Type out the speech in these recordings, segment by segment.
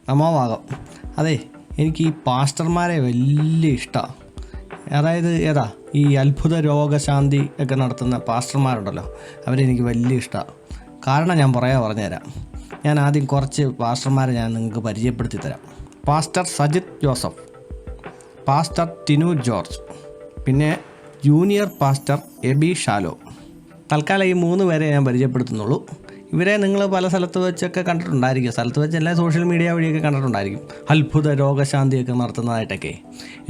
നമോവാകം. അതെ, എനിക്ക് ഈ പാസ്റ്റർമാരെ വലിയ ഇഷ്ടമാണ്. അതായത് ഈ അത്ഭുത രോഗശാന്തി ഒക്കെ നടത്തുന്ന പാസ്റ്റർമാരുണ്ടല്ലോ, അവരെനിക്ക് വലിയ ഇഷ്ടമാണ്. കാരണം ഞാൻ പറഞ്ഞുതരാം. ഞാൻ ആദ്യം കുറച്ച് പാസ്റ്റർമാരെ ഞാൻ നിങ്ങൾക്ക് പരിചയപ്പെടുത്തി തരാം. Pastor Sajith Joseph, pastor Tinu George, പിന്നെ ജൂനിയർ പാസ്റ്റർ എബി ഷാലോ. തൽക്കാലം ഈ 3 പേരെ ഞാൻ പരിചയപ്പെടുത്തുന്നുള്ളൂ. ഇവരെ നിങ്ങൾ പല സ്ഥലത്ത് വെച്ചൊക്കെ കണ്ടിട്ടുണ്ടായിരിക്കും. സ്ഥലത്ത് വെച്ച് എല്ലാ സോഷ്യൽ മീഡിയ വഴിയൊക്കെ കണ്ടിട്ടുണ്ടായിരിക്കും, അത്ഭുത രോഗശാന്തിയൊക്കെ നടത്തുന്നതായിട്ടൊക്കെ.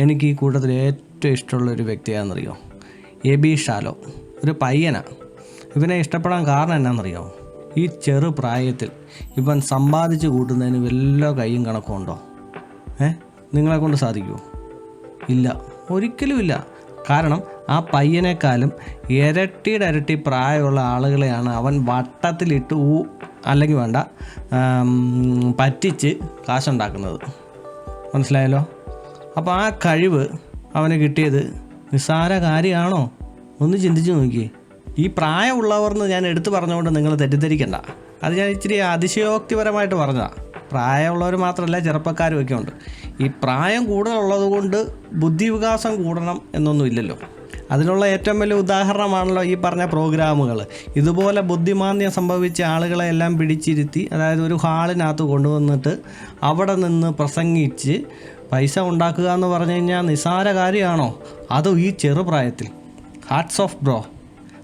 എനിക്ക് ഈ കൂട്ടത്തിൽ ഏറ്റവും ഇഷ്ടമുള്ളൊരു വ്യക്തിയാണെന്നറിയോ? AB shallow. ഒരു പയ്യനാണ്. ഇവനെ ഇഷ്ടപ്പെടാൻ കാരണം എന്നാണെന്നറിയോ? ഈ ചെറു പ്രായത്തിൽ ഇവൻ സമ്പാദിച്ച് കൂട്ടുന്നതിന് വല്ല കയ്യും കണക്കും ഉണ്ടോ? നിങ്ങളെ കൊണ്ട് സാധിക്കുമോ? ഇല്ല, ഒരിക്കലും ഇല്ല. കാരണം ആ പയ്യനേക്കാളും ഇരട്ടി പ്രായമുള്ള ആളുകളെയാണ് അവൻ വട്ടത്തിലിട്ട് അല്ലെങ്കിൽ വേണ്ട പറ്റിച്ച് കാശുണ്ടാക്കുന്നത്. മനസ്സിലായല്ലോ? അപ്പോൾ ആ കഴിവ് അവന് കിട്ടിയത് നിസ്സാര കാര്യമാണോ? ഒന്ന് ചിന്തിച്ച് നോക്കിയേ. ഈ പ്രായമുള്ളവർന്ന് ഞാൻ എടുത്തു പറഞ്ഞുകൊണ്ട് നിങ്ങൾ തെറ്റിദ്ധരിക്കണ്ട. അത് ഞാൻ ഇച്ചിരി അതിശയോക്തിപരമായിട്ട് പറഞ്ഞതാണ്. പ്രായമുള്ളവർ മാത്രമല്ല, ചെറുപ്പക്കാരും ഒക്കെ ഉണ്ട്. ഈ പ്രായം കൂടുതലുള്ളത് കൊണ്ട് ബുദ്ധിവികാസം കൂടണം എന്നൊന്നും ഇല്ലല്ലോ. അതിനുള്ള ഏറ്റവും വലിയ ഉദാഹരണമാണല്ലോ ഈ പറഞ്ഞ പ്രോഗ്രാമുകൾ. ഇതുപോലെ ബുദ്ധിമാന്ദ്യം സംഭവിച്ച ആളുകളെ എല്ലാം പിടിച്ചിരുത്തി, അതായത് ഒരു ഹാളിനകത്ത് കൊണ്ടുവന്നിട്ട് അവിടെ നിന്ന് പ്രസംഗിച്ച് പൈസ ഉണ്ടാക്കുക എന്ന് പറഞ്ഞു കഴിഞ്ഞാൽ നിസ്സാര കാര്യമാണോ? അതും ഈ ചെറുപ്രായത്തിൽ. Hats off bro.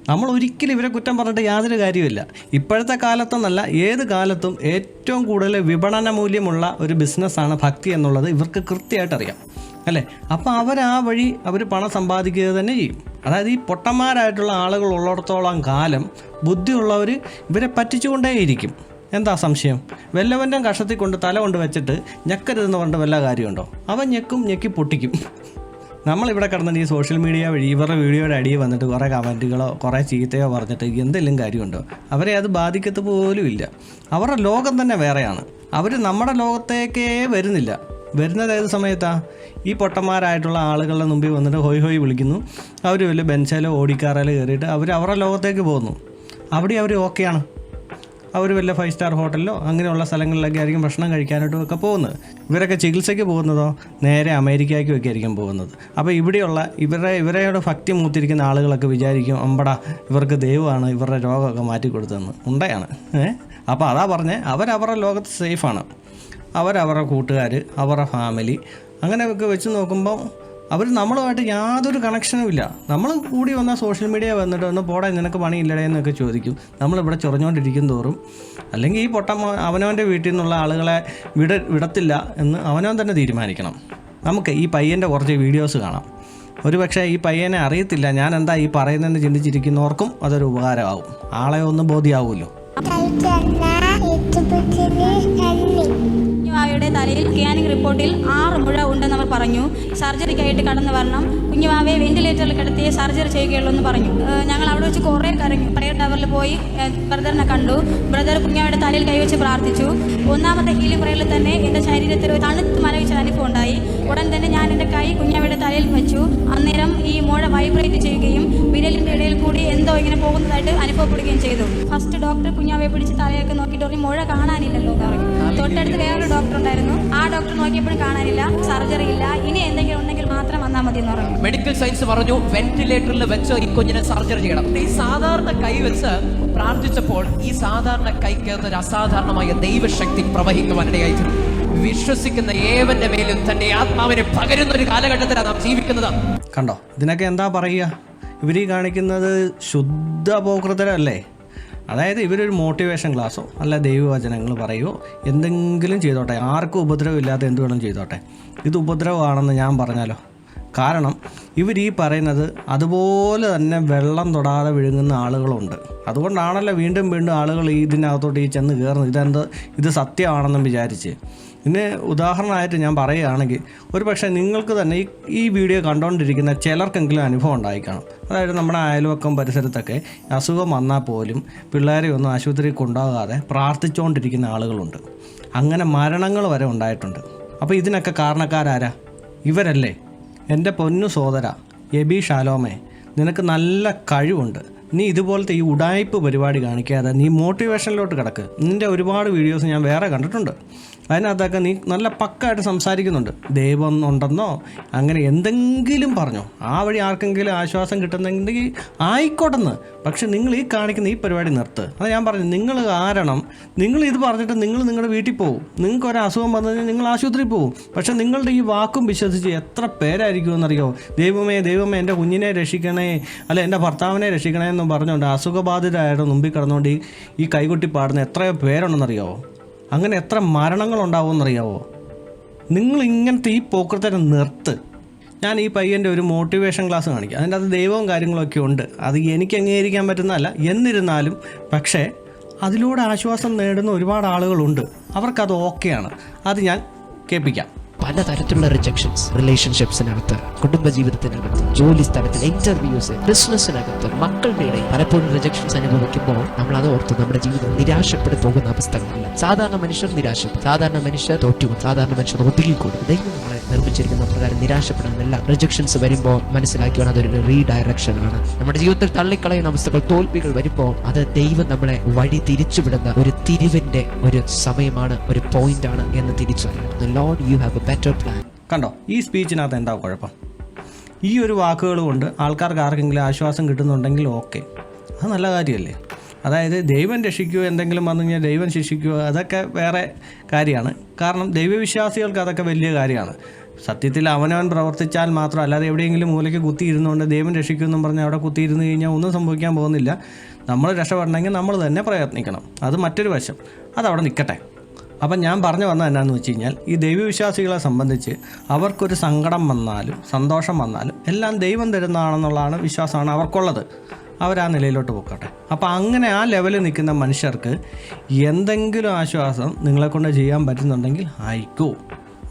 നമ്മൾ ഒരിക്കലും ഇവരെ കുറ്റം പറഞ്ഞിട്ട് യാതൊരു കാര്യമില്ല. ഇപ്പോഴത്തെ കാലത്തെന്നല്ല, ഏത് കാലത്തും ഏറ്റവും കൂടുതൽ വിപണന മൂല്യമുള്ള ഒരു ബിസിനസ്സാണ് ഭക്തി എന്നുള്ളത് ഇവർക്ക് കൃത്യമായിട്ട് അറിയാം, അല്ലേ? അപ്പോൾ ആ വഴി അവർ പണം സമ്പാദിക്കുക തന്നെ ചെയ്യും. അതായത് ഈ പൊട്ടന്മാരായിട്ടുള്ള ആളുകൾ ഉള്ളിടത്തോളം കാലം ബുദ്ധിയുള്ളവർ ഇവരെ പറ്റിച്ചുകൊണ്ടേയിരിക്കും. എന്താ സംശയം? വല്ലവൻ്റെ കഷത്തിൽ കൊണ്ട് തല കൊണ്ട് വെച്ചിട്ട് ഞെക്കരുതെന്ന് പറഞ്ഞിട്ട് വല്ല കാര്യമുണ്ടോ? അവൻ ഞെക്കി പൊട്ടിക്കും. നമ്മളിവിടെ കിടന്നിട്ട് ഈ സോഷ്യൽ മീഡിയ വഴി ഇവരുടെ വീഡിയോയുടെ അടിയിൽ വന്നിട്ട് കുറേ കമൻറ്റുകളോ കുറേ ചീത്തയോ പറഞ്ഞിട്ട് എന്തെങ്കിലും കാര്യമുണ്ടോ? അവരെ അത് ബാധിക്കത്ത് പോലും ഇല്ല. അവരുടെ ലോകം തന്നെ വേറെയാണ്. അവർ നമ്മുടെ ലോകത്തേക്കേ വരുന്നില്ല. വരുന്നത് ഏത് സമയത്താണ്? ഈ പൊട്ടന്മാരായിട്ടുള്ള ആളുകളുടെ മുമ്പിൽ വന്നിട്ട് ഹോയ് വിളിക്കുന്നു. അവർ വല്ല ബെൻസിലോ ഓടിക്കാറിലോ കയറിയിട്ട് അവരുടെ ലോകത്തേക്ക് പോകുന്നു. അവിടെ അവർ ഓക്കെയാണ്. അവർ വല്ല 5 സ്റ്റാർ ഹോട്ടലിലോ അങ്ങനെയുള്ള സ്ഥലങ്ങളിലൊക്കെ ആയിരിക്കും ഭക്ഷണം കഴിക്കാനായിട്ടും ഒക്കെ പോകുന്നത്. ഇവരൊക്കെ ചികിത്സയ്ക്ക് പോകുന്നതോ നേരെ അമേരിക്കയ്ക്കും ഒക്കെ ആയിരിക്കും പോകുന്നത്. അപ്പോൾ ഇവിടെയുള്ള ഇവരെയോട് ഭക്തി മൂത്തിരിക്കുന്ന ആളുകളൊക്കെ വിചാരിക്കും, അമ്പടാ ഇവർക്ക് ദൈവമാണ് ഇവരുടെ രോഗമൊക്കെ മാറ്റി കൊടുത്തതെന്ന്. ഉണ്ടയാണ്. അപ്പോൾ അതാ പറഞ്ഞേ, അവരവരുടെ ലോകത്ത് സേഫാണ്. അവരവരുടെ കൂട്ടുകാർ, അവരുടെ ഫാമിലി, അങ്ങനെയൊക്കെ വെച്ച് നോക്കുമ്പോൾ അവർ നമ്മളുമായിട്ട് യാതൊരു കണക്ഷനും ഇല്ല. നമ്മൾ കൂടി വന്നാൽ സോഷ്യൽ മീഡിയ വന്നിട്ട് ഒന്ന് പോടാ നിനക്ക് പണിയില്ലടേ എന്നൊക്കെ ചോദിക്കും. നമ്മളിവിടെ ചൊറഞ്ഞുകൊണ്ടിരിക്കും തോറും, അല്ലെങ്കിൽ ഈ അവനവൻ്റെ വീട്ടിൽ നിന്നുള്ള ആളുകളെ വിടത്തില്ല എന്ന് അവനവൻ തന്നെ തീരുമാനിക്കണം. നമുക്ക് ഈ പയ്യൻ്റെ കുറച്ച് വീഡിയോസ് കാണാം. ഒരു പക്ഷേ ഈ പയ്യനെ അറിയത്തില്ല ഞാൻ എന്താ ഈ പറയുന്നതെന്ന് ചിന്തിച്ചിരിക്കുന്നവർക്കും അതൊരു ഉപകാരമാവും. ആളെ ഒന്ന് ബോധ്യമാവുമല്ലോ. കുഞ്ഞുവാവയുടെ തലയിൽ സ്കാനിംഗ് റിപ്പോർട്ടിൽ 6 മുഴ ഉണ്ടെന്ന് അവർ പറഞ്ഞു. സർജറിക്കായിട്ട് കടന്നു വരണം, കുഞ്ഞുവാവയെ വെന്റിലേറ്ററിൽ കിടത്തി സർജറി ചെയ്യുകയുള്ളൂ എന്ന് പറഞ്ഞു. ഞങ്ങൾ അവിടെ വെച്ച് കുറേ കരഞ്ഞു. പ്രയർ ടവറിൽ പോയി ബ്രദറിനെ കണ്ടു. ബ്രദർ കുഞ്ഞുവാവയുടെ തലയിൽ കൈവച്ച് പ്രാർത്ഥിച്ചു. 1ാമത്തെ ഹീലിംഗ് പ്രയറിൽ തന്നെ എൻ്റെ ശരീരത്തിൽ ഒരു തണുത്ത് മരവിച്ച അനുഭവം ഉണ്ടായി. ഉടൻ തന്നെ ഞാൻ എൻ്റെ കൈ കുഞ്ഞുവാവയുടെ തലയിൽ വെച്ചു. അന്നേരം ഈ മുഴ വൈബ്രേറ്റ് ചെയ്യുകയും വിരലിൻ്റെ ഇടയിൽ കൂടി എന്തോ ഇങ്ങനെ പോകുന്നതായിട്ട് അനുഭവപ്പെടുകയും ചെയ്തു. ഫസ്റ്റ് ഡോക്ടർ കുഞ്ഞാവയെ പിടിച്ച് തലയൊക്കെ നോക്കിയിട്ട് പറഞ്ഞു മുഴ കാണാനില്ലല്ലോ എന്ന് പറഞ്ഞു. തൊട്ടടുത്ത് വേറൊരു ഡോക്ടർ ഉണ്ടായിരുന്നു. ആ ഡോക്ടർ നോക്കിയപ്പോഴും കാണാനില്ല, സർജറി ഇല്ല, ഇനി എന്തെങ്കിലും ഉണ്ടെങ്കിൽ മാത്രം വന്നാൽ മതി എന്ന് പറഞ്ഞു. മെഡിക്കൽ സയൻസ് പറഞ്ഞു വെന്റിലേറ്ററിൽ വെച്ച് ഈ കുഞ്ഞിനെ സർജറി ചെയ്യണം. ഈ സാധാരണ കൈ വെച്ച് പ്രാർത്ഥിച്ചപ്പോൾ ഈ സാധാരണ കൈക്കകത്ത് ഒരു അസാധാരണമായ ദൈവശക്തി പ്രവഹിക്കുവാനിടയായി. വിശ്വസിക്കുന്ന ഏവന്റെ മേലും തന്റെ ആത്മാവിനെ പകരുന്ന ഒരു കാലഘട്ടത്തിലാണ് നാം ജീവിക്കുന്നത്. കണ്ടോ, ഇതിനൊക്കെ എന്താ പറയുക? ഇവർ കാണിക്കുന്നത് ശുദ്ധ അപകൃതരല്ലേ? അതായത് ഇവരൊരു മോട്ടിവേഷൻ ക്ലാസ്സോ അല്ല ദൈവവചനങ്ങൾ പറയുമോ എന്തെങ്കിലും ചെയ്തോട്ടെ, ആർക്കും ഉപദ്രവമില്ലാതെ എന്ത് വേണം ചെയ്തോട്ടെ. ഇത് ഉപദ്രവമാണെന്ന് ഞാൻ പറഞ്ഞാലോ? കാരണം ഇവർ ഈ പറയുന്നത് അതുപോലെ തന്നെ വെള്ളം തൊടാതെ വിഴുങ്ങുന്ന ആളുകളുണ്ട്. അതുകൊണ്ടാണല്ലോ വീണ്ടും ആളുകൾ ഇതിനകത്തോട്ട് ചെന്ന് കയറുന്നത്. ഇത് സത്യമാണെന്നും വിചാരിച്ച്. പിന്നെ ഉദാഹരണമായിട്ട് ഞാൻ പറയുകയാണെങ്കിൽ ഒരു പക്ഷേ നിങ്ങൾക്ക് തന്നെ ഈ വീഡിയോ കണ്ടുകൊണ്ടിരിക്കുന്ന ചിലർക്കെങ്കിലും അനുഭവം ഉണ്ടായിക്കാണും. അതായത് നമ്മുടെ അയൽവക്കം പരിസരത്തൊക്കെ അസുഖം വന്നാൽ പോലും പിള്ളേരെ ഒന്നും ആശുപത്രിയിൽ കൊണ്ടുപോകാതെ പ്രാർത്ഥിച്ചുകൊണ്ടിരിക്കുന്ന ആളുകളുണ്ട്. അങ്ങനെ മരണങ്ങൾ വരെ ഉണ്ടായിട്ടുണ്ട്. അപ്പോൾ ഇതിനൊക്കെ കാരണക്കാരാരാ? ഇവരല്ലേ? എൻ്റെ പൊന്നു സോദര എബി ഷാലോമേ, നിനക്ക് നല്ല കഴിവുണ്ട്. നീ ഇതുപോലത്തെ ഈ ഉടായ്പ് പരിപാടി കാണിക്കാതെ നീ മോട്ടിവേഷനിലോട്ട് കിടക്ക്. നിൻ്റെ ഒരുപാട് വീഡിയോസ് ഞാൻ വേറെ കണ്ടിട്ടുണ്ട്. അതിനകത്തൊക്കെ നീ നല്ല പക്കായിട്ട് സംസാരിക്കുന്നുണ്ട്. ദൈവം ഉണ്ടെന്നോ അങ്ങനെ എന്തെങ്കിലും പറഞ്ഞോ, ആ വഴി ആർക്കെങ്കിലും ആശ്വാസം കിട്ടുന്നെങ്കിൽ ആയിക്കോട്ടെന്ന്. പക്ഷെ നിങ്ങൾ ഈ കാണിക്കുന്ന ഈ പരിപാടി നിർത്ത്. അത് ഞാൻ പറഞ്ഞു, നിങ്ങൾ കാരണം നിങ്ങൾ ഇത് പറഞ്ഞിട്ട് നിങ്ങൾ നിങ്ങളുടെ വീട്ടിൽ പോകും. നിങ്ങൾക്ക് ഒരു അസുഖം വന്നു കഴിഞ്ഞാൽ നിങ്ങൾ ആശുപത്രിയിൽ പോകും. പക്ഷെ നിങ്ങളുടെ ഈ വാക്കും വിശ്വസിച്ച് എത്ര പേരായിരിക്കുമെന്നറിയോ, ദൈവമേ ദൈവമേ എൻ്റെ കുഞ്ഞിനെ രക്ഷിക്കണേ, അല്ല എൻ്റെ ഭർത്താവിനെ രക്ഷിക്കണേ എന്നും പറഞ്ഞുകൊണ്ട് അസുഖബാധിതരായിട്ട് മുമ്പിൽ കിടന്നുകൊണ്ട് ഈ കൈകൊട്ടി പാടുന്ന എത്രയോ പേരുണ്ടെന്നറിയാവോ? അങ്ങനെ എത്ര മരണങ്ങളുണ്ടാവുമെന്നറിയാവോ? നിങ്ങൾ ഇങ്ങനത്തെ ഈ പോക്കൃത്തരം നിർത്ത്. ഞാൻ ഈ പയ്യൻ്റെ ഒരു മോട്ടിവേഷൻ ക്ലാസ് കാണിക്കാം. അതിൻ്റെ അത് ദൈവവും കാര്യങ്ങളൊക്കെ ഉണ്ട്. അത് എനിക്ക് അംഗീകരിക്കാൻ പറ്റുന്നതല്ല. എന്നിരുന്നാലും പക്ഷേ അതിലൂടെ ആശ്വാസം നേടുന്ന ഒരുപാട് ആളുകളുണ്ട്. അവർക്കത് ഓക്കെയാണ്. അത് ഞാൻ കേൾപ്പിക്കാം. പലതരത്തിലുള്ള റിജക്ഷൻസ് റിലേഷൻഷിപ്സിനകത്ത്, കുടുംബജീവിതത്തിനകത്ത്, ജോലി സ്ഥലത്തിൽ, ഇന്റർവ്യൂസ്, ബിസിനസ്സിനകത്ത്, മക്കളുടെ ഇടയിൽ പലപ്പോഴും റിജക്ഷൻസ് അനുഭവിക്കുമ്പോൾ നമ്മൾ അത് ഓർത്ത് നമ്മുടെ ജീവിതം നിരാശപ്പെട്ട് പോകുന്ന അവസ്ഥകളല്ല. സാധാരണ മനുഷ്യർ നിരാശപ്പെടും, സാധാരണ മനുഷ്യർ തോറ്റുപോകും, സാധാരണ മനുഷ്യർ ഒതുങ്ങിക്കൂടും. ദൈവം നമ്മളെ നിർമ്മിച്ചിരിക്കുന്ന പ്രകാരം നിരാശപ്പെടാനല്ല. റിജക്ഷൻസ് വരുമ്പോൾ മനസ്സിലാക്കിയാണ് അതൊരു റീഡയറക്ഷൻ ആണ്. നമ്മുടെ ജീവിതത്തിൽ തള്ളിക്കളയുന്ന അവസ്ഥകൾ, തോൽവികൾ വരുമ്പോൾ അത് ദൈവം നമ്മളെ വഴി തിരിച്ചുവിടുന്ന ഒരു തിരിവിന്റെ ഒരു സമയമാണ്, ഒരു പോയിന്റ് ആണ് എന്ന് തിരിച്ചറിയണം. Lord, you have A better plan. കണ്ടോ ഈ സ്പീച്ചിനകത്ത് എന്താ കുഴപ്പം? ഈ ഒരു വാക്കുകൾ കൊണ്ട് ആൾക്കാർക്ക് ആർക്കെങ്കിലും ആശ്വാസം കിട്ടുന്നുണ്ടെങ്കിൽ ഓക്കെ, അത് നല്ല കാര്യമല്ലേ? അതായത് ദൈവം രക്ഷിക്കുകയോ എന്തെങ്കിലും വന്നു കഴിഞ്ഞാൽ ദൈവം ശിക്ഷിക്കുകയോ അതൊക്കെ വേറെ കാര്യമാണ്. കാരണം ദൈവവിശ്വാസികൾക്ക് അതൊക്കെ വലിയ കാര്യമാണ്. സത്യത്തിൽ അവനവൻ പ്രവർത്തിച്ചാൽ മാത്രം, അല്ലാതെ എവിടെയെങ്കിലും മൂലയ്ക്ക് കുത്തിയിരുന്നുകൊണ്ട് ദൈവം രക്ഷിക്കുമെന്നും പറഞ്ഞാൽ അവിടെ കുത്തിയിരുന്നു കഴിഞ്ഞാൽ ഒന്നും സംഭവിക്കാൻ പോകുന്നില്ല. നമ്മൾ രക്ഷപ്പെടണമെങ്കിൽ നമ്മൾ തന്നെ പ്രയത്നിക്കണം. അത് മറ്റൊരു വശം, അതവിടെ നിൽക്കട്ടെ. അപ്പം ഞാൻ പറഞ്ഞു വന്നത് എന്നാന്ന് വെച്ച് കഴിഞ്ഞാൽ, ഈ ദൈവവിശ്വാസികളെ സംബന്ധിച്ച് അവർക്കൊരു സങ്കടം വന്നാലും സന്തോഷം വന്നാലും എല്ലാം ദൈവം തരുന്നതാണെന്നുള്ളതാണ് വിശ്വാസമാണ് അവർക്കുള്ളത്. അവരാ നിലയിലോട്ട് പോക്കട്ടെ. അപ്പോൾ അങ്ങനെ ആ ലെവലിൽ നിൽക്കുന്ന മനുഷ്യർക്ക് എന്തെങ്കിലും ആശ്വാസം നിങ്ങളെക്കൊണ്ട് ചെയ്യാൻ പറ്റുന്നുണ്ടെങ്കിൽ ആയിക്കോ,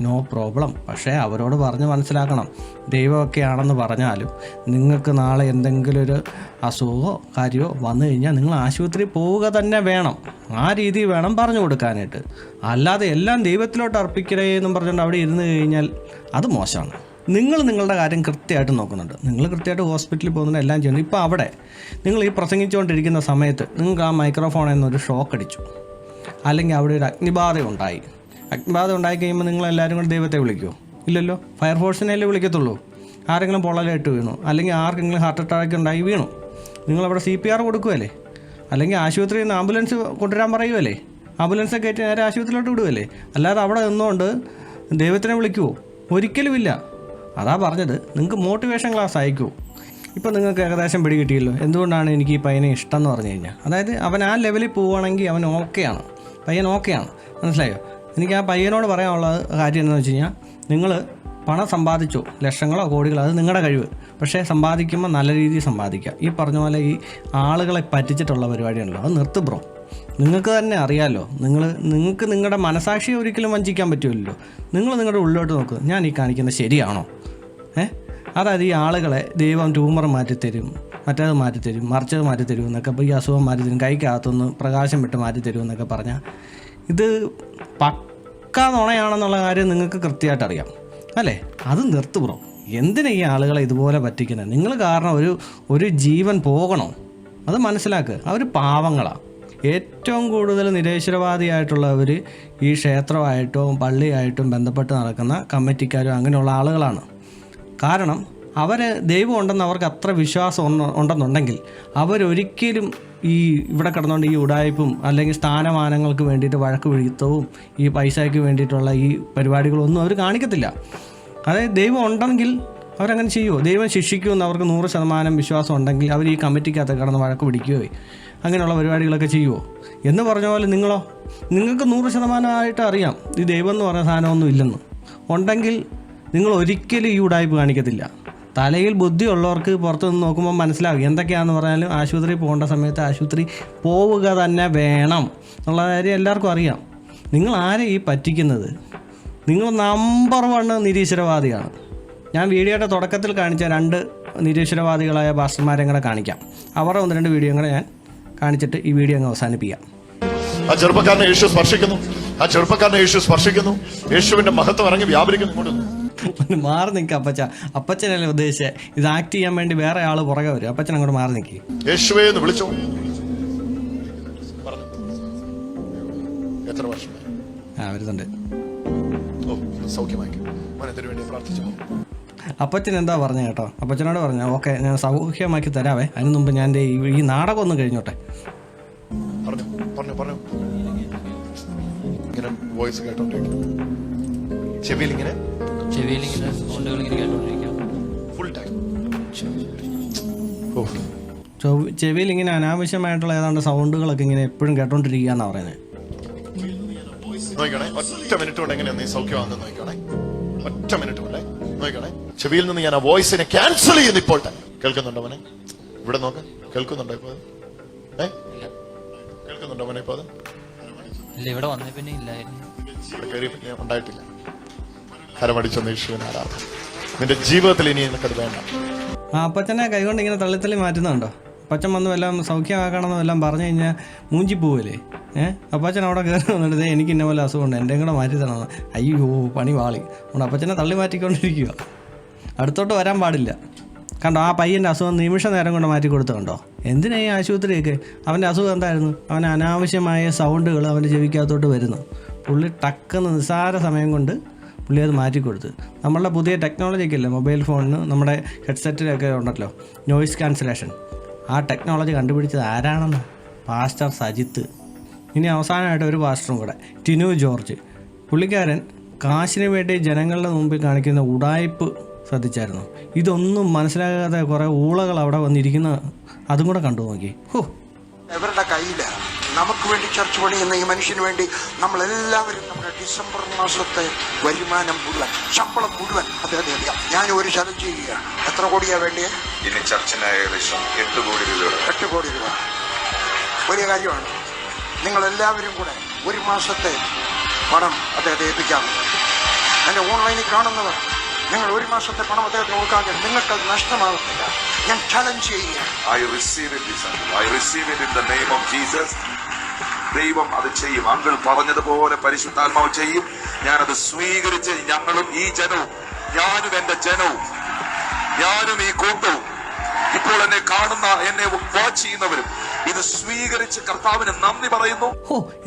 നോ പ്രോബ്ലം. പക്ഷേ അവരോട് പറഞ്ഞ് മനസ്സിലാക്കണം, ദൈവമൊക്കെ ആണെന്ന് പറഞ്ഞാലും നിങ്ങൾക്ക് നാളെ എന്തെങ്കിലും ഒരു അസുഖമോ കാര്യമോ വന്നു കഴിഞ്ഞാൽ നിങ്ങൾ ആശുപത്രിയിൽ പോവുക തന്നെ വേണം. ആ രീതി വേണം പറഞ്ഞു കൊടുക്കാനായിട്ട്. അല്ലാതെ എല്ലാം ദൈവത്തിലോട്ട് അർപ്പിക്കണേ എന്നും പറഞ്ഞുകൊണ്ട് അവിടെ ഇരുന്ന് കഴിഞ്ഞാൽ അത് മോശമാണ്. നിങ്ങൾ നിങ്ങളുടെ കാര്യം കൃത്യമായിട്ട് നോക്കുന്നുണ്ട്, നിങ്ങൾ കൃത്യമായിട്ട് ഹോസ്പിറ്റലിൽ പോകുന്നുണ്ട്, എല്ലാം ചെയ്യുന്നു. ഇപ്പോൾ അവിടെ നിങ്ങൾ ഈ പ്രസംഗിച്ചുകൊണ്ടിരിക്കുന്ന സമയത്ത് നിങ്ങൾക്ക് ആ മൈക്രോഫോണിൽ നിന്നൊരു ഷോക്ക് അടിച്ചു, അല്ലെങ്കിൽ അവിടെ ഒരു അഗ്നിബാധ ഉണ്ടായി. അഗ്നിബാധ ഉണ്ടായി കഴിയുമ്പോൾ നിങ്ങളെല്ലാവരും കൂടി ദൈവത്തെ വിളിക്കുമോ? ഇല്ലല്ലോ. ഫയർഫോഴ്സിനല്ലേ വിളിക്കത്തുള്ളൂ. ആരെങ്കിലും പൊള്ളലായിട്ട് വീണു, അല്ലെങ്കിൽ ആർക്കെങ്കിലും ഹാർട്ട് അറ്റാക്ക് ഉണ്ടായി വീണു, നിങ്ങളവിടെ CPR കൊടുക്കുമല്ലേ? അല്ലെങ്കിൽ ആശുപത്രിയിൽ നിന്ന് ആംബുലൻസ് കൊണ്ടുവരാൻ പറയുമല്ലേ? ആംബുലൻസൊക്കെ കയറ്റി നേരെ ആശുപത്രിയിലോട്ട് വിടുമല്ലേ? അല്ലാതെ അവിടെ നിന്നുകൊണ്ട് ദൈവത്തിനെ വിളിക്കുമോ? ഒരിക്കലുമില്ല. അതാ പറഞ്ഞത്, നിങ്ങൾക്ക് മോട്ടിവേഷൻ ക്ലാസ് അയക്കുമോ? ഇപ്പോൾ നിങ്ങൾക്ക് ഏകദേശം പിടി കിട്ടിയല്ലോ എന്തുകൊണ്ടാണ് എനിക്ക് ഈ പയ്യനെ ഇഷ്ടം എന്ന് പറഞ്ഞു കഴിഞ്ഞാൽ. അതായത് അവൻ ആ ലെവലിൽ പോവുകയാണെങ്കിൽ അവൻ ഓക്കെയാണ്, പയ്യൻ ഓക്കെയാണ്. മനസ്സിലായോ? എനിക്ക് ആ പയ്യനോട് പറയാനുള്ള കാര്യം എന്താണെന്ന് വെച്ച് കഴിഞ്ഞാൽ, നിങ്ങൾ പണം സമ്പാദിച്ചോ, ലക്ഷങ്ങളോ കോടികളോ, അത് നിങ്ങളുടെ കഴിവ്. പക്ഷേ സമ്പാദിക്കുമ്പോൾ നല്ല രീതിയിൽ സമ്പാദിക്കുക. ഈ പറഞ്ഞ പോലെ ഈ ആളുകളെ പറ്റിച്ചിട്ടുള്ള പരിപാടിയാണല്ലോ, അത് നിർത്ത് ബ്രോ. നിങ്ങൾക്ക് തന്നെ അറിയാമല്ലോ, നിങ്ങൾക്ക് നിങ്ങളുടെ മനസാക്ഷിയെ ഒരിക്കലും വഞ്ചിക്കാൻ പറ്റുമല്ലോ. നിങ്ങൾ നിങ്ങളുടെ ഉള്ളിലോട്ട് നോക്കുക, ഞാൻ ഈ കാണിക്കുന്നത് ശരിയാണോ? അതായത് ഈ ആളുകളെ ദൈവം ട്യൂമർ മാറ്റിത്തരും, മറ്റേത് മാറ്റിത്തരും, മറിച്ചത് മാറ്റിത്തരും എന്നൊക്കെ, ഇപ്പോൾ ഈ അസുഖം മാറ്റിത്തരും, കൈക്കകത്തുനിന്ന് പ്രകാശം വിട്ട് മാറ്റിത്തരും എന്നൊക്കെ പറഞ്ഞാൽ ഇത് പക്കാ നുണയാണെന്നുള്ള കാര്യം നിങ്ങൾക്ക് കൃത്യമായിട്ട് അറിയാം അല്ലേ? അത് നിർത്ത് ബ്രോ. എന്തിനാ ഈ ആളുകളെ ഇതുപോലെ പറ്റിക്കുന്നത്? നിങ്ങൾ കാരണം ഒരു ജീവൻ പോകണോ? അത് മനസ്സിലാക്കുക. അവർ പാവങ്ങളാണ്. ഏറ്റവും കൂടുതൽ നിരീശ്വരവാദിയായിട്ടുള്ളവർ ഈ ക്ഷേത്രമായിട്ടോ പള്ളിയായിട്ടും ബന്ധപ്പെട്ട് നടക്കുന്ന കമ്മിറ്റിക്കാരും അങ്ങനെയുള്ള ആളുകളാണ്. കാരണം ദൈവം ഉണ്ടെന്ന് അവർക്ക് അത്ര വിശ്വാസം ഉണ്ടെന്നുണ്ടെങ്കിൽ അവരൊരിക്കലും ഈ ഇവിടെ കിടന്നുകൊണ്ട് ഈ ഉടായ്പും അല്ലെങ്കിൽ സ്ഥാനമാനങ്ങൾക്ക് വേണ്ടിയിട്ട് വഴക്ക് വീഴ്ത്തവും ഈ പൈസയ്ക്ക് വേണ്ടിയിട്ടുള്ള ഈ പരിപാടികളൊന്നും അവർ കാണിക്കത്തില്ല. അതായത് ദൈവം ഉണ്ടെങ്കിൽ അവരങ്ങനെ ചെയ്യുമോ? ദൈവം ശിക്ഷിക്കുമെന്ന് അവർക്ക് 100% വിശ്വാസം ഉണ്ടെങ്കിൽ അവർ ഈ കമ്മിറ്റിക്കകത്ത് കിടന്ന് വഴക്ക് പിടിക്കുകയോ അങ്ങനെയുള്ള പരിപാടികളൊക്കെ ചെയ്യുമോ? എന്ന് പറഞ്ഞ പോലെ നിങ്ങൾക്ക് 100% അറിയാം ഈ ദൈവം എന്ന് പറഞ്ഞ സാധനമൊന്നും ഇല്ലെന്ന്. ഉണ്ടെങ്കിൽ നിങ്ങൾ ഒരിക്കലും ഈ ഉടായ്പ് കാണിക്കത്തില്ല. തലയിൽ ബുദ്ധിയുള്ളവർക്ക് പുറത്തു നിന്ന് നോക്കുമ്പോൾ മനസ്സിലാവും. എന്തൊക്കെയാണെന്ന് പറഞ്ഞാലും ആശുപത്രിയിൽ പോകേണ്ട സമയത്ത് ആശുപത്രി പോവുക തന്നെ വേണം എന്നുള്ള കാര്യം എല്ലാവർക്കും അറിയാം. നിങ്ങൾ ആരെ ഈ പറ്റിക്കുന്നത്? നിങ്ങൾ നമ്പർ 1 നിരീശ്വരവാദിയാണ്. ഞാൻ വീഡിയോയുടെ തുടക്കത്തിൽ കാണിച്ച 2 നിരീശ്വരവാദികളായ പാസ്റ്റർമാരെ കൂടെ കാണിക്കാം. അവരുടെ 1-2 വീഡിയോ കൂടെ ഞാൻ കാണിച്ചിട്ട് ഈ വീഡിയോ അങ്ങ് അവസാനിപ്പിക്കാം. ആ ചെറുപ്പക്കാരനെ യേശു സ്പർശിക്കുന്നു. യേശുവിന്റെ മഹത്വം ഇറങ്ങി വ്യാപരിക്കുന്നു. മാറി നിൽക്കുക അപ്പച്ചനല്ലേ ഉദ്ദേശിച്ചത്. ഇത് ആക്ട് ചെയ്യാൻ വേണ്ടി വേറെ ആള് പുറകെ വരും. അപ്പച്ചൻ അങ്ങോട്ട് മാറി നിൽക്കി. യേശുവേ എന്ന് വിളിച്ചോ. എത്ര വർഷമായി? വരുന്നുണ്ട്. ഓ സൗഖ്യമായിരിക്കും. മനത്തിന് വേണ്ടി പ്രാർത്ഥിച്ചു. അപ്പച്ചൻ എന്താ പറഞ്ഞു കേട്ടോ? അപ്പച്ചനോട് പറഞ്ഞു ഓക്കെ ഞാൻ സൗഖ്യമാക്കി തരാവേ, അതിന് മുമ്പ് ഞാൻ ഈ നാടകം ഒന്ന് കഴിഞ്ഞോട്ടെ. പറഞ്ഞു ഇങ്ങനെ വോയിസ് കേട്ടോണ്ടിരിക്കും. ചെവിയിൽ ഇങ്ങനെ സൗണ്ടുകൾ ഇങ്ങനെ കേട്ടോണ്ടിരിക്കും ഫുൾ ടൈം. ചെവിയിൽ ഇങ്ങനെ അനാവശ്യമായിട്ടുള്ള ഏതാണ്ട് സൗണ്ടുകളൊക്കെ ഇങ്ങനെ എപ്പോഴും കേട്ടോണ്ടിരിക്കുക എന്നാ പറയുന്നത്. നോക്കണേ, ഒറ്റ മിനിറ്റ് കൊണ്ട് എങ്ങനെയാ സൗഖ്യമാണെന്ന് നോക്കണേ. ഒറ്റ മിനിറ്റ് കൊണ്ടേ നോക്കണേ. ചെവിയിൽ നിന്ന് ഞാൻ ആ വോയിസിനെ ക്യാൻസൽ ചെയ്യുന്നു ഇപ്പോൾ തന്നെ. കേൾക്കുന്നുണ്ടോ മോനെ? ഇവിടെ നോക്ക, കേൾക്കുന്നുണ്ടോ ഇപ്പൊ? കേൾക്കുന്നുണ്ടോ മോനെ ഇപ്പൊ? ഇവിടെ വന്ന പിന്നെ ഇല്ലായിരുന്നു, കയറി പിന്നെ ഉണ്ടായിട്ടില്ല. കരമടിച്ചൊന്ന് യേശുവിനെ ആരാധന. നിന്റെ ജീവിതത്തിൽ ഇനി നിനക്കത് വേണ്ട. ആ അപ്പച്ചനെ കൈകൊണ്ട് ഇങ്ങനെ തള്ളി മാറ്റുന്നുണ്ടോ? അപ്പച്ചൻ വന്ന് വല്ലതും സൗഖ്യമാക്കണമെന്ന് വല്ലതും പറഞ്ഞു കഴിഞ്ഞാൽ മൂഞ്ചി പോവല്ലേ? അപ്പച്ചൻ അവിടെ കയറി വന്നിട്ട് എനിക്ക് ഇന്ന പോലെ അസുഖമുണ്ട്, എൻ്റെ കൂടെ മാറ്റി തരണം. അയ്യോ പണി വാളി. അതുകൊണ്ട് അപ്പച്ചനെ തള്ളി മാറ്റിക്കൊണ്ടിരിക്കുക. അടുത്തോട്ട് വരാൻ പാടില്ല. കണ്ടോ ആ പയ്യൻ്റെ അസുഖം നിമിഷ നേരം കൊണ്ട് മാറ്റി കൊടുത്തു. കണ്ടോ എന്തിനാ ഈ ആശുപത്രിയൊക്കെ? അവൻ്റെ അസുഖം എന്തായിരുന്നു? അവന് അനാവശ്യമായ സൗണ്ടുകൾ അവൻ്റെ ചെവിക്കകത്തോട്ട് വരുന്നു. പുള്ളി ടക്കെന്ന് നിസ്സാര സമയം കൊണ്ട് പുള്ളി അത് മാറ്റിക്കൊടുത്ത്. നമ്മളുടെ പുതിയ ടെക്നോളജിയൊക്കെ ഇല്ലേ, മൊബൈൽ ഫോണിന് നമ്മുടെ ഹെഡ്സെറ്റിലൊക്കെ ഉണ്ടല്ലോ നോയിസ് ക്യാൻസലേഷൻ. ആ ടെക്നോളജി കണ്ടുപിടിച്ചത് ആരാണെന്ന്? പാസ്റ്റർ സജിത്ത്. ഇനി അവസാനമായിട്ട് ഒരു പാസ്റ്ററും കൂടെ, ടിനു ജോർജ്. പുള്ളിക്കാരൻ കാശിന് വേണ്ടി ജനങ്ങളുടെ മുമ്പിൽ കാണിക്കുന്ന ഉടായ്പ് ശ്രദ്ധിച്ചായിരുന്നു. ഇതൊന്നും മനസ്സിലാകാതെ കുറേ ഊളകൾ അവിടെ വന്നിരിക്കുന്ന അതും കൂടെ കണ്ടു നോക്കി. ഇവരുടെ കയ്യിൽ നമുക്ക് വേണ്ടി ചർച്ച പണിയുന്ന ഈ മനുഷ്യന് വേണ്ടി നമ്മളെല്ലാവരും നമ്മുടെ ഡിസംബർ മാസത്തെ വരുമാനം മുഴുവൻ, ശമ്പളം മുഴുവൻ അദ്ദേഹത്തെ അറിയാം. ഞാൻ ഒരു ചലഞ്ച് ചെയ്യുകയാണ്. എത്ര കോടിയാ വേണ്ടിയേ? ഇനി ചർച്ചിന് ഏകദേശം 8 കോടി രൂപ. 8 കോടി രൂപ വലിയ കാര്യമാണ്. നിങ്ങളെല്ലാവരും കൂടെ ഒരു മാസത്തെ പണം അദ്ദേഹത്തെ ഏൽപ്പിക്കാം. എൻ്റെ ഓൺലൈനിൽ കാണുന്നവർ നിങ്ങൾ ഒരു മാസത്തെ പണം അദ്ദേഹത്തിന് കൊടുക്കാമെങ്കിൽ നിങ്ങൾക്കത് നഷ്ടമാകത്തില്ല. ഞാൻ ചലഞ്ച് ചെയ്യുകയാണ്. I receive it, I receive it in the name of Jesus. ദൈവം അത് ചെയ്യും. അങ്കിൾ പറഞ്ഞതുപോലെ പരിശുദ്ധാത്മാവ് ചെയ്യും. ഞാനത് സ്വീകരിച്ച് ഞങ്ങളും ഈ ജനവും, ഞാനും എന്റെ ജനവും, ഞാനും ഈ കൂട്ടവും, ഇപ്പോൾ എന്നെ കാണുന്ന എന്നെ വാച്ച് ചെയ്യുന്നവരും ഇത് സ്വീകരിച്ച് കർത്താവിന് നന്ദി പറയുന്നു.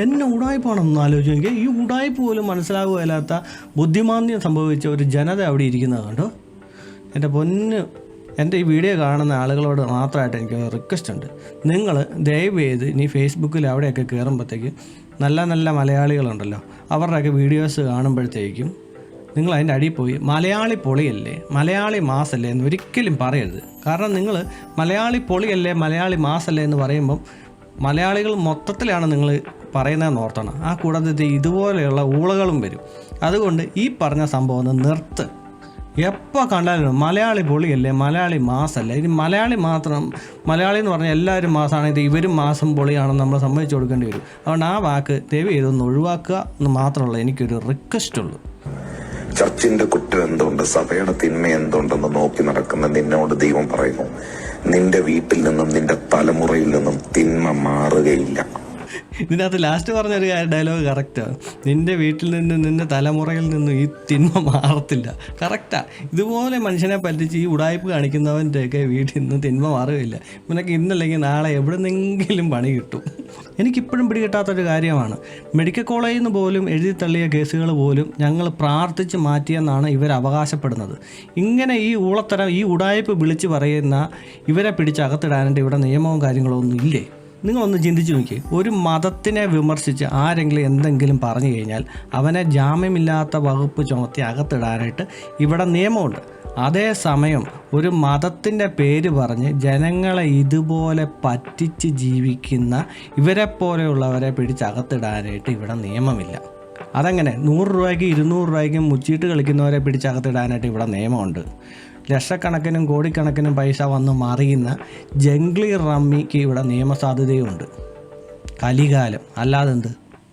എന്നെ ഉടായ്പാണെന്ന് ആലോചിക്കുക. ഈ ഉടായ്പ പോലും മനസ്സിലാകുകയില്ലാത്ത ബുദ്ധിമാന്ദ്യം സംഭവിച്ച ഒരു ജനത അവിടെ ഇരിക്കുന്നത് കണ്ടോ. എൻ്റെ പൊന്ന്, എൻ്റെ ഈ വീഡിയോ കാണുന്ന ആളുകളോട് മാത്രമായിട്ട് എനിക്ക് റിക്വസ്റ്റ് ഉണ്ട്. നിങ്ങൾ ദയവ് ചെയ്ത് ഇനി ഫേസ്ബുക്കിൽ അവിടെയൊക്കെ കയറുമ്പോഴത്തേക്ക് നല്ല നല്ല മലയാളികളുണ്ടല്ലോ, അവരുടെയൊക്കെ വീഡിയോസ് കാണുമ്പോഴത്തേക്കും നിങ്ങൾ അതിൻ്റെ അടിയിൽ പോയി മലയാളി പൊളിയല്ലേ, മലയാളി മാസല്ലേ എന്ന് ഒരിക്കലും പറയരുത്. കാരണം നിങ്ങൾ മലയാളി പൊളിയല്ലേ, മലയാളി മാസല്ലേ എന്ന് പറയുമ്പം മലയാളികൾ മൊത്തത്തിലാണ് നിങ്ങൾ പറയുന്നതെന്ന് ഓർത്തണം. ആ കൂടാതെ ഇതുപോലെയുള്ള ഊളകളും വരും. അതുകൊണ്ട് ഈ പറഞ്ഞ സംഭവം ഒന്ന് നിർത്ത്. എപ്പോൾ കണ്ടാലും മലയാളി പൊളിയല്ലേ, മലയാളി മാസല്ലേ. ഇനി മലയാളി മാത്രം, മലയാളി എന്ന് പറഞ്ഞാൽ എല്ലാവരും മാസമാണെങ്കിൽ ഇവരും മാസം പൊളിയാണെന്ന് നമ്മൾ സമ്മതിച്ചു കൊടുക്കേണ്ടി വരും. അതുകൊണ്ട് ആ വാക്ക് ദയവ് ചെയ്തൊന്ന് ഒഴിവാക്കുക എന്ന് മാത്രമുള്ള എനിക്കൊരു റിക്വസ്റ്റ് ഉള്ളൂ. ചർച്ചിന്റെ കുറ്റം എന്തുണ്ട്, സഭയുടെ തിന്മ എന്തുണ്ടെന്ന് നോക്കി നടക്കുന്ന നിന്നോട് ദൈവം പറയുന്നു, നിന്റെ വീട്ടിൽ നിന്നും നിന്റെ തലമുറയിൽ നിന്നും തിന്മ മാറുകയില്ല. ഇതിനകത്ത് ലാസ്റ്റ് പറഞ്ഞൊരു ഡയലോഗ് കറക്റ്റാണ്. നിൻ്റെ വീട്ടിൽ നിന്ന്, നിൻ്റെ തലമുറയിൽ നിന്നും ഈ തിന്മ മാറത്തില്ല. കറക്റ്റാണ്. ഇതുപോലെ മനുഷ്യനെ പറ്റിച്ച് ഈ ഉടായ്പ് കാണിക്കുന്നവൻ്റെയൊക്കെ വീട്ടിൽ നിന്ന് തിന്മ മാറുകയില്ല. ഇവനൊക്കെ ഇന്നല്ലെങ്കിൽ നാളെ എവിടെ നിന്നെങ്കിലും പണി കിട്ടും. എനിക്കിപ്പോഴും പിടികിട്ടാത്തൊരു കാര്യമാണ്, മെഡിക്കൽ കോളേജിൽ നിന്ന് പോലും എഴുതി തള്ളിയ കേസുകൾ പോലും ഞങ്ങൾ പ്രാർത്ഥിച്ച് മാറ്റിയെന്നാണ് ഇവർ അവകാശപ്പെടുന്നത്. ഇങ്ങനെ ഈ ഊളത്തരം, ഈ ഉടായ്പ് വിളിച്ച് പറയുന്ന ഇവരെ പിടിച്ചകത്തിടാനായിട്ട് ഇവിടെ നിയമവും കാര്യങ്ങളോ ഒന്നും ഇല്ലേ? നിങ്ങളൊന്ന് ചിന്തിച്ച് നോക്കി. ഒരു മതത്തിനെ വിമർശിച്ച് ആരെങ്കിലും എന്തെങ്കിലും പറഞ്ഞു കഴിഞ്ഞാൽ അവനെ ജാമ്യമില്ലാത്ത വകുപ്പ് ചുമത്തി അകത്തിടാനായിട്ട് ഇവിടെ നിയമമുണ്ട്. അതേസമയം ഒരു മതത്തിൻ്റെ പേര് പറഞ്ഞ് ജനങ്ങളെ ഇതുപോലെ പറ്റിച്ച് ജീവിക്കുന്ന ഇവരെ പോലെയുള്ളവരെ പിടിച്ചകത്തിടാനായിട്ട് ഇവിടെ നിയമമില്ല. അതങ്ങനെ 100 രൂപയ്ക്ക് 200 രൂപയ്ക്കും മുച്ചീട്ട് കളിക്കുന്നവരെ പിടിച്ചകത്തിടാനായിട്ട് ഇവിടെ നിയമമുണ്ട്. ലക്ഷക്കണക്കിനും കോടിക്കണക്കിനും പൈസ വന്ന് മറിയുന്ന ജംഗ്ലി റമ്മിക്ക് ഇവിടെ നിയമസാധ്യതയുണ്ട്. കലികാലം അല്ലാതെന്ത്.